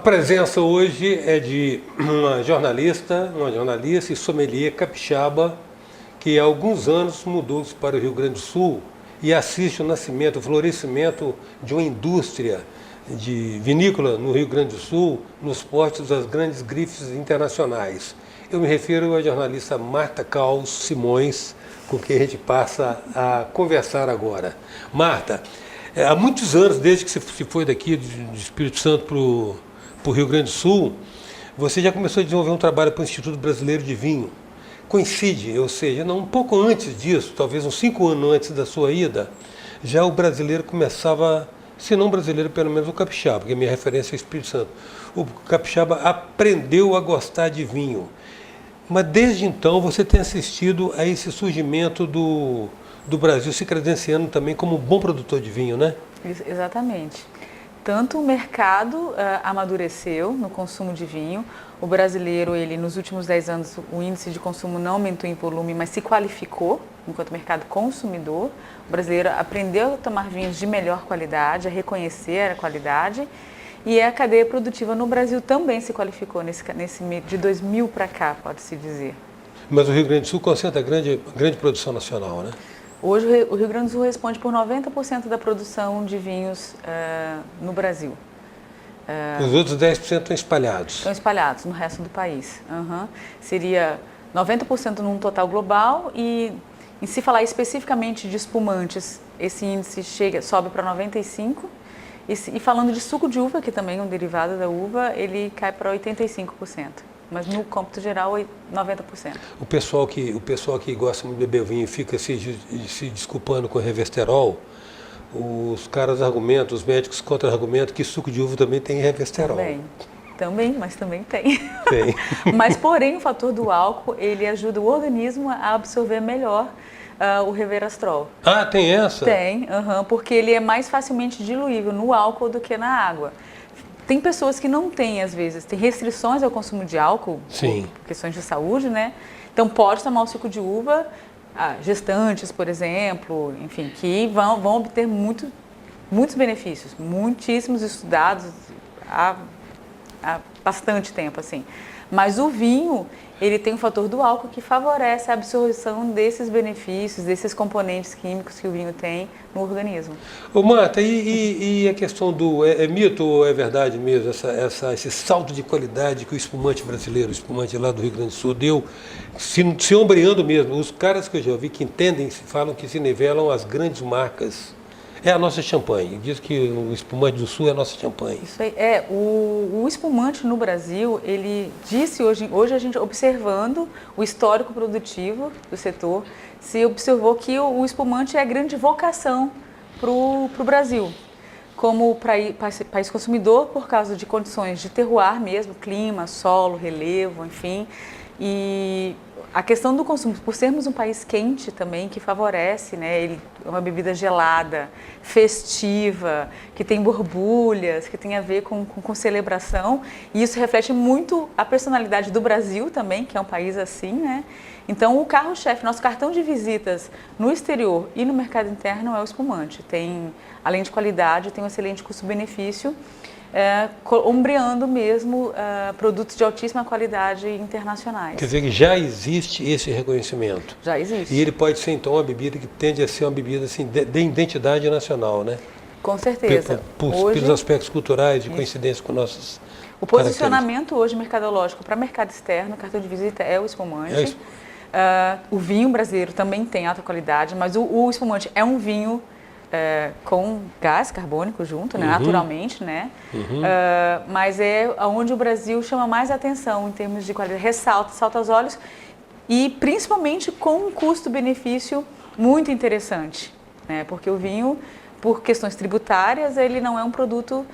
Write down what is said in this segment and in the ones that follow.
presença hoje é de uma jornalista e sommelier capixaba, que há alguns anos mudou-se para o Rio Grande do Sul e assiste o nascimento, o florescimento de uma indústria de vinícola no Rio Grande do Sul, nos portos das grandes grifes internacionais. Eu me refiro à jornalista Marta Caos Simões, com quem a gente passa a conversar agora. Marta, há muitos anos, desde que você se foi daqui do Espírito Santo para o Rio Grande do Sul, você já começou a desenvolver um trabalho para o Instituto Brasileiro de Vinho. Coincide, ou seja, um pouco antes disso, talvez uns 5 anos antes da sua ida, já o brasileiro começava, se não brasileiro, pelo menos o capixaba, porque a minha referência é o Espírito Santo. O capixaba aprendeu a gostar de vinho. Mas desde então você tem assistido a esse surgimento do Brasil se credenciando também como um bom produtor de vinho, né? Exatamente. Tanto o mercado amadureceu no consumo de vinho. O brasileiro, ele nos últimos 10 anos, o índice de consumo não aumentou em volume, mas se qualificou enquanto mercado consumidor. O brasileiro aprendeu a tomar vinhos de melhor qualidade, a reconhecer a qualidade. E a cadeia produtiva no Brasil também se qualificou nesse de 2000 para cá, pode-se dizer. Mas o Rio Grande do Sul concentra grande produção nacional, né? Hoje o Rio Grande do Sul responde por 90% da produção de vinhos no Brasil. Os outros 10% estão espalhados. Estão espalhados no resto do país. Seria 90% num total global e, em se falar especificamente de espumantes, esse índice sobe para 95%. E falando de suco de uva, que também é um derivado da uva, ele cai para 85%. Mas no cômputo geral, 90%. O pessoal que gosta de beber vinho e fica se desculpando com revesterol, os caras argumentam, os médicos contra-argumentam que suco de uva também tem revesterol. Também, mas também tem. Tem. Mas, porém, o fator do álcool, ele ajuda o organismo a absorver melhor o resveratrol. Ah, tem essa? Tem, porque ele é mais facilmente diluível no álcool do que na água. Tem pessoas que não têm, às vezes, tem restrições ao consumo de álcool, sim, por questões de saúde, né? Então, pode tomar o suco de uva, gestantes, por exemplo, enfim, que vão obter muitos benefícios, muitíssimos estudados há bastante tempo, assim. Mas o vinho, ele tem um fator do álcool que favorece a absorção desses benefícios, desses componentes químicos que o vinho tem no organismo. Ô Marta, e a questão do... É mito ou é verdade mesmo esse salto de qualidade que o espumante brasileiro, o espumante lá do Rio Grande do Sul deu, se ombreando mesmo? Os caras que eu já ouvi que entendem, falam que se nivelam as grandes marcas. É a nossa champanhe. Diz que o espumante do Sul é a nossa champanhe. Isso aí. O espumante no Brasil, ele disse hoje a gente observando o histórico produtivo do setor, se observou que o espumante é a grande vocação para o Brasil. Como país consumidor, por causa de condições de terroir mesmo, clima, solo, relevo, enfim. E a questão do consumo, por sermos um país quente também, que favorece, né, ele é uma bebida gelada, festiva, que tem borbulhas, que tem a ver com celebração, e isso reflete muito a personalidade do Brasil também, que é um país assim, né? Então, o carro-chefe, nosso cartão de visitas no exterior e no mercado interno é o espumante. Tem, além de qualidade, tem um excelente custo-benefício, ombreando mesmo produtos de altíssima qualidade internacionais. Quer dizer que já existe esse reconhecimento. Já existe. E ele pode ser, então, uma bebida que tende a ser uma bebida assim, de identidade nacional, né? Com certeza. Pelos aspectos culturais, de coincidência com nossos... O posicionamento hoje mercadológico para mercado externo, o cartão de visita é o espumante. O vinho brasileiro também tem alta qualidade, mas o espumante é um vinho com gás carbônico junto, né, naturalmente, né? Mas é onde o Brasil chama mais atenção em termos de qualidade, salta aos olhos e principalmente com um custo-benefício muito interessante, né? Porque o vinho, por questões tributárias, ele não é um produto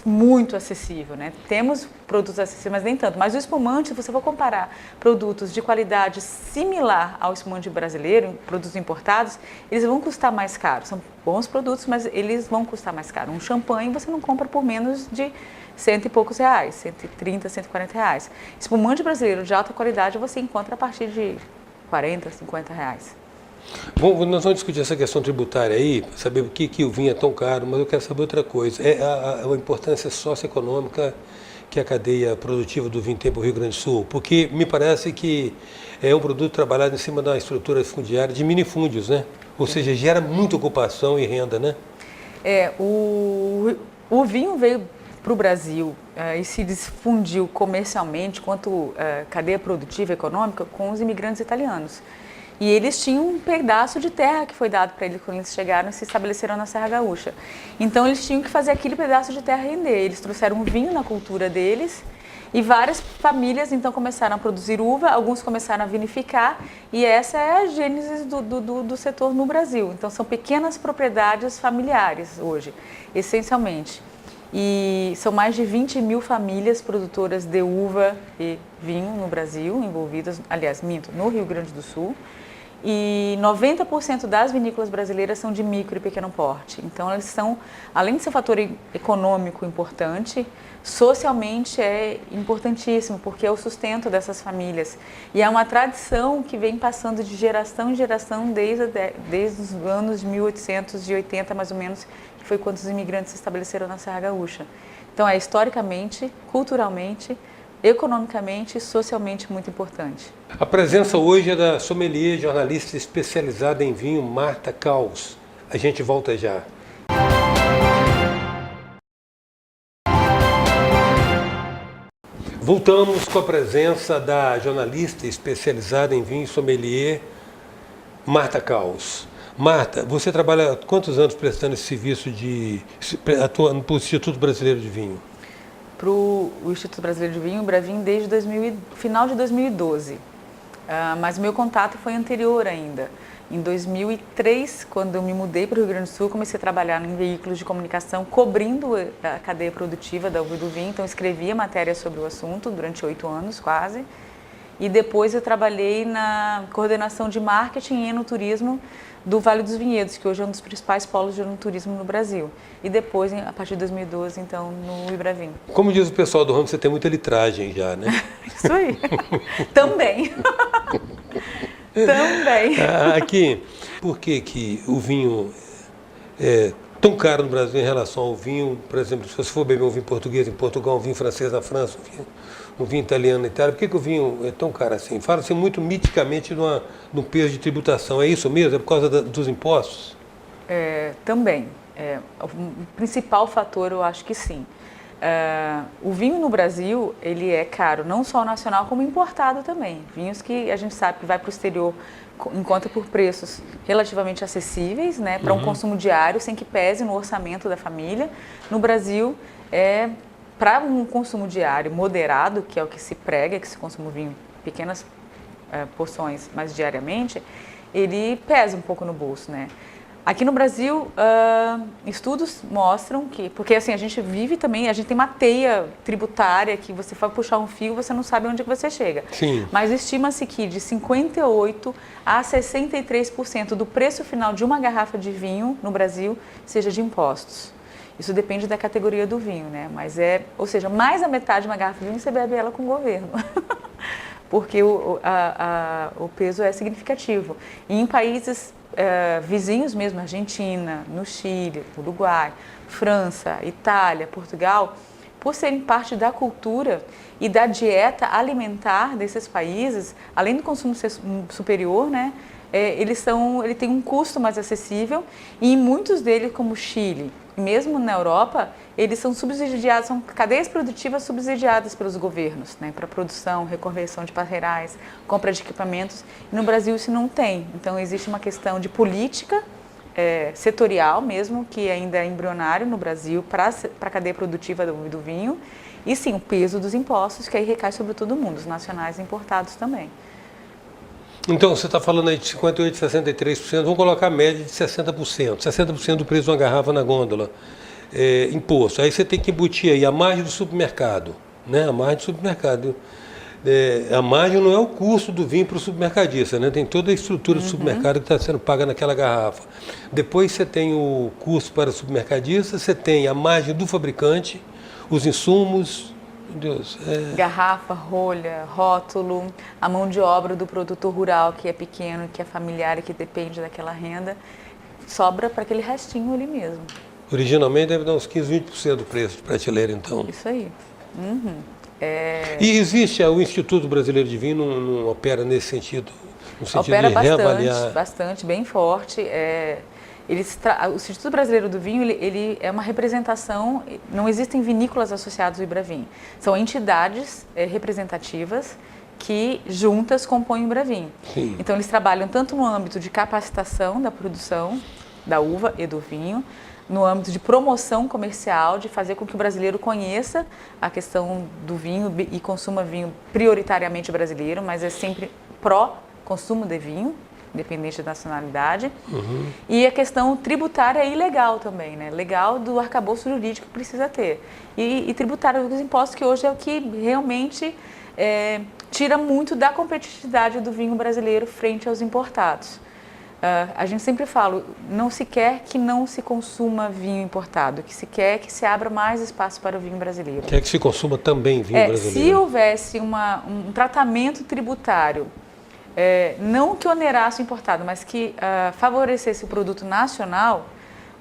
muito acessível, né? Temos produtos acessíveis, mas nem tanto. Mas o espumante, se você for comparar produtos de qualidade similar ao espumante brasileiro, produtos importados, eles vão custar mais caro. São bons produtos, mas eles vão custar mais caro. Um champanhe você não compra por menos de R$100 e poucos, 130, R$140. Espumante brasileiro de alta qualidade você encontra a partir de R$40, R$50. Bom, nós vamos discutir essa questão tributária aí, para saber por que o vinho é tão caro, mas eu quero saber outra coisa. É a importância socioeconômica que a cadeia produtiva do vinho tem para o Rio Grande do Sul, porque me parece que é um produto trabalhado em cima da estrutura fundiária de minifúndios, né? Ou seja, gera muita ocupação e renda, né? O vinho veio para o Brasil e se difundiu comercialmente quanto cadeia produtiva e econômica com os imigrantes italianos. E eles tinham um pedaço de terra que foi dado para eles quando eles chegaram e se estabeleceram na Serra Gaúcha. Então eles tinham que fazer aquele pedaço de terra render. Eles trouxeram vinho na cultura deles e várias famílias então começaram a produzir uva, alguns começaram a vinificar e essa é a gênese do setor no Brasil. Então são pequenas propriedades familiares hoje, essencialmente. E são mais de 20 mil famílias produtoras de uva e vinho no Brasil, envolvidas, aliás, no Rio Grande do Sul. E 90% das vinícolas brasileiras são de micro e pequeno porte. Então, eles são, além de ser um fator econômico importante, socialmente é importantíssimo, porque é o sustento dessas famílias. E é uma tradição que vem passando de geração em geração desde os anos 1880, mais ou menos, que foi quando os imigrantes se estabeleceram na Serra Gaúcha. Então, é historicamente, culturalmente, economicamente e socialmente muito importante. A presença hoje é da sommelier, jornalista especializada em vinho, Marta Caos. A gente volta já. Voltamos com a presença da jornalista especializada em vinho, sommelier, Marta Caos. Marta, você trabalha há quantos anos prestando esse serviço atuando para o Instituto Brasileiro de Vinho? Para o Instituto Brasileiro de Vinho, o Bravin, desde final de 2012. Mas meu contato foi anterior ainda. Em 2003, quando eu me mudei para o Rio Grande do Sul, comecei a trabalhar em veículos de comunicação, cobrindo a cadeia produtiva da uva e do vinho. Então, escrevia matéria sobre o assunto durante 8 anos, quase. E depois eu trabalhei na coordenação de marketing e enoturismo do Vale dos Vinhedos, que hoje é um dos principais polos de enoturismo no Brasil. E depois, a partir de 2012, então, no Ibravin. Como diz o pessoal do ramo, você tem muita litragem já, né? Isso aí. Também. Também. Aqui, por que o vinho é tão caro no Brasil em relação ao vinho, por exemplo, se você for beber um vinho português em Portugal, um vinho francês na França, um vinho italiano na Itália, por que o vinho é tão caro assim? Fala-se muito miticamente no peso de tributação, é isso mesmo? É por causa dos impostos? Também. O principal fator, eu acho que sim. O vinho no Brasil, ele é caro, não só o nacional, como importado também. Vinhos que a gente sabe que vai para o exterior, encontra por preços relativamente acessíveis, né, para um consumo diário, sem que pese no orçamento da família. No Brasil, para um consumo diário moderado, que é o que se prega, que se consome vinho pequenas porções, mas diariamente, ele pesa um pouco no bolso, né? Aqui no Brasil, estudos mostram que, porque assim, a gente vive também, a gente tem uma teia tributária que você vai puxar um fio, você não sabe onde que você chega. Sim. Mas estima-se que de 58% a 63% do preço final de uma garrafa de vinho no Brasil seja de impostos. Isso depende da categoria do vinho, né? Mas ou seja, mais da metade de uma garrafa de vinho você bebe ela com o governo. Porque o peso é significativo. E em países vizinhos mesmo, Argentina, no Chile, Uruguai, França, Itália, Portugal, por serem parte da cultura e da dieta alimentar desses países, além do consumo ser superior, né, ele tem um custo mais acessível e em muitos deles, como o Chile, mesmo na Europa, eles são subsidiados, são cadeias produtivas subsidiadas pelos governos, né, para produção, reconversão de parreirais, compra de equipamentos. E no Brasil isso não tem. Então existe uma questão de política setorial mesmo, que ainda é embrionário no Brasil para a cadeia produtiva do vinho. E sim, o peso dos impostos, que aí recai sobre todo mundo, os nacionais e importados também. Então, você está falando aí de 58%, 63%, vamos colocar a média de 60%. 60% do preço de uma garrafa na gôndola, imposto. Aí você tem que embutir aí a margem do supermercado, né? A margem do supermercado. A margem não é o custo do vinho para o supermercadista, né? Tem toda a estrutura do supermercado que está sendo paga naquela garrafa. Depois você tem o custo para o supermercadista, você tem a margem do fabricante, os insumos, Meu Deus, Garrafa, rolha, rótulo, a mão de obra do produtor rural que é pequeno, que é familiar e que depende daquela renda, sobra para aquele restinho ali mesmo. Originalmente deve dar uns 15, 20% do preço de prateleira, então. Isso aí. Uhum. E existe, o Instituto Brasileiro de Vinho não opera nesse sentido? No sentido Opera de reavaliar? bastante, bem forte. O Instituto Brasileiro do Vinho ele é uma representação, não existem vinícolas associados ao Ibravin. São entidades representativas que juntas compõem o Ibravin. Sim. Então eles trabalham tanto no âmbito de capacitação da produção da uva e do vinho, no âmbito de promoção comercial, de fazer com que o brasileiro conheça a questão do vinho e consuma vinho prioritariamente brasileiro, mas é sempre pró-consumo de vinho, independente da nacionalidade. Uhum. E a questão tributária e legal também, né? Legal do arcabouço jurídico que precisa ter. E tributário dos impostos, que hoje é o que realmente tira muito da competitividade do vinho brasileiro frente aos importados. A gente sempre fala, não se quer que não se consuma vinho importado, que se quer que se abra mais espaço para o vinho brasileiro. Quer que se consuma também vinho brasileiro. Se houvesse um tratamento tributário, não que onerasse o importado, mas que favorecesse o produto nacional,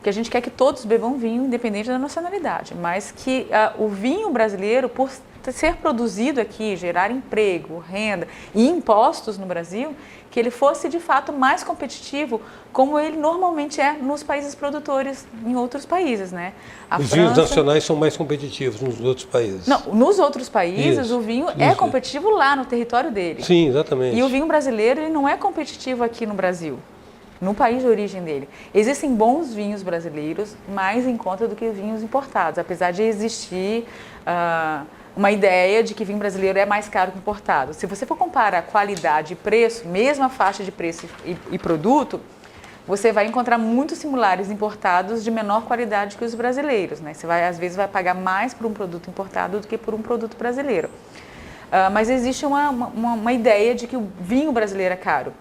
que a gente quer que todos bebam vinho, independente da nacionalidade, mas que o vinho brasileiro, por ser produzido aqui, gerar emprego, renda e impostos no Brasil, que ele fosse de fato mais competitivo, como ele normalmente é nos países produtores em outros países, né? Os vinhos nacionais são mais competitivos nos outros países. Não, nos outros países Isso. o vinho é competitivo lá no território dele. Sim, exatamente. E o vinho brasileiro ele não é competitivo aqui no Brasil, no país de origem dele. Existem bons vinhos brasileiros mais em conta do que vinhos importados, apesar de existir uma ideia de que vinho brasileiro é mais caro que importado. Se você for comparar qualidade e preço, mesma faixa de preço e produto, você vai encontrar muitos similares importados de menor qualidade que os brasileiros, né? Você às vezes vai pagar mais por um produto importado do que por um produto brasileiro. Mas existe uma ideia de que o vinho brasileiro é caro.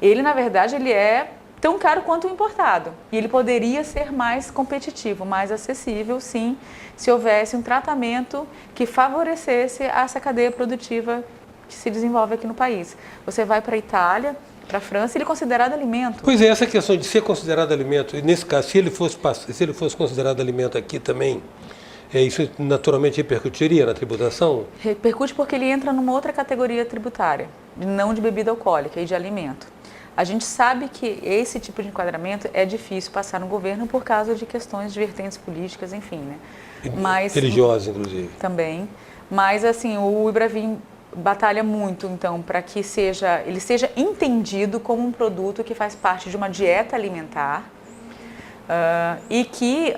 Ele, na verdade, ele é tão caro quanto o importado. E ele poderia ser mais competitivo, mais acessível, sim, se houvesse um tratamento que favorecesse essa cadeia produtiva que se desenvolve aqui no país. Você vai para a Itália, para a França, ele é considerado alimento. Pois é, essa questão de ser considerado alimento, e nesse caso, se ele fosse considerado alimento aqui também, isso naturalmente repercutiria na tributação? Repercute porque ele entra numa outra categoria tributária, não de bebida alcoólica e de alimento. A gente sabe que esse tipo de enquadramento é difícil passar no governo por causa de questões de vertentes políticas, enfim, né? Religiosas, inclusive. Também. Mas, assim, o Ibravin batalha muito, então, para que ele seja entendido como um produto que faz parte de uma dieta alimentar e que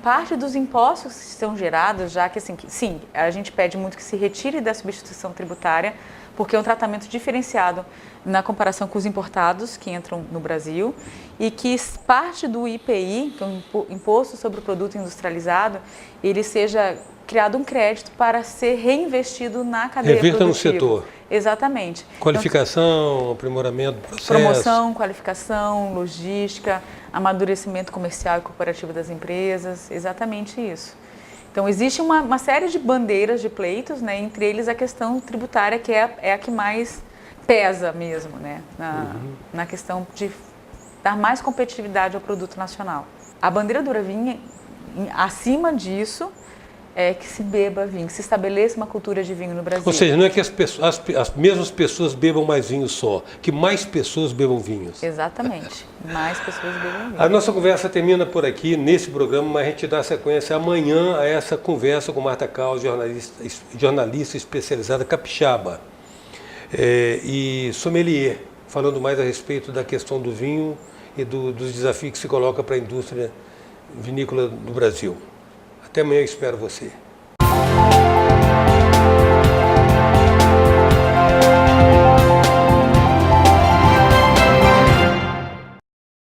parte dos impostos que são gerados, já que, assim, sim, a gente pede muito que se retire da substituição tributária, porque é um tratamento diferenciado na comparação com os importados que entram no Brasil e que parte do IPI, que é o Imposto sobre o Produto Industrializado, ele seja criado um crédito para ser reinvestido na cadeia produtiva. Reverta no setor. Exatamente. Qualificação, então, aprimoramento do processo. Promoção, qualificação, logística, amadurecimento comercial e corporativo das empresas, exatamente isso. Então, existe uma série de bandeiras de pleitos, né, entre eles a questão tributária, que é a que mais pesa mesmo, né, na questão de dar mais competitividade ao produto nacional. A bandeira do Ibravin, acima disso, é que se beba vinho, que se estabeleça uma cultura de vinho no Brasil. Ou seja, não é que as mesmas pessoas bebam mais vinho só, que mais pessoas bebam vinhos. Exatamente, mais pessoas bebam vinho. A nossa conversa termina por aqui, nesse programa, mas a gente dá sequência amanhã a essa conversa com Marta Caos, jornalista especializada capixaba e sommelier, falando mais a respeito da questão do vinho e dos desafios que se coloca para a indústria vinícola do Brasil. Até amanhã, eu espero você.